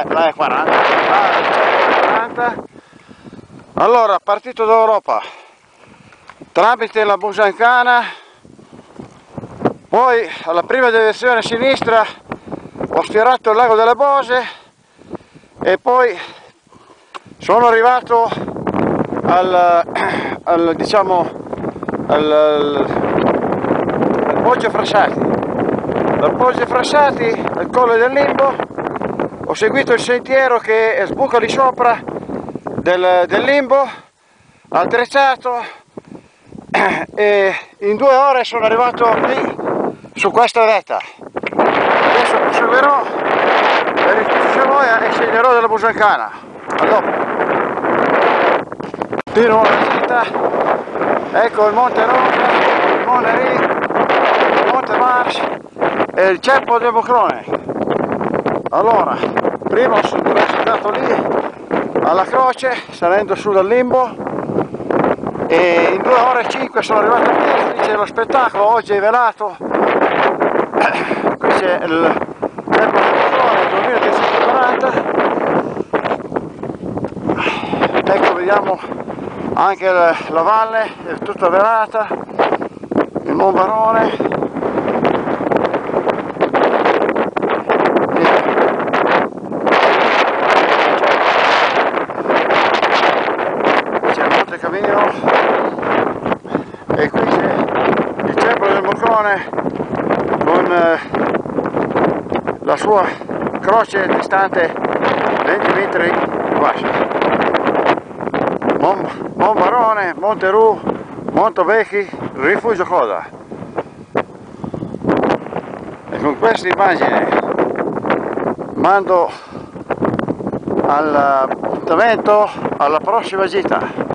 là è 40, là è 40. Allora, partito d'Europa, tramite la Busancana, poi alla prima direzione a sinistra ho sfiorato il lago delle Bose e poi sono arrivato al Poggio Frassati. Dal Poggio Frassati al Colle del Limbo ho seguito il sentiero che sbuca lì sopra del Limbo, attrezzato, e in 2 ore sono arrivato qui su questa vetta. Adesso proseguirò per il Savoia e sceglierò della Busancana. A dopo. Continuo la gita, ecco il Monte Rosa, il Moneri, il Monte Mars e il Ceppo del Bocrone. Allora, prima sono andato lì alla Croce, salendo su dal Limbo, e in 2 ore e 5 sono arrivato qui. Qui c'è lo spettacolo, oggi è velato, qui c'è il Ceppo del Bocrone 2340. Ecco, vediamo anche la valle, è tutta velata, il Monbarone. Camino, e qui c'è il Ceppo del Bocrone con la sua croce distante 20 metri quasi. Monbarone, Monterù, Montevecchi, Rifugio Coda. E con questa immagine mando all'appuntamento alla prossima gita.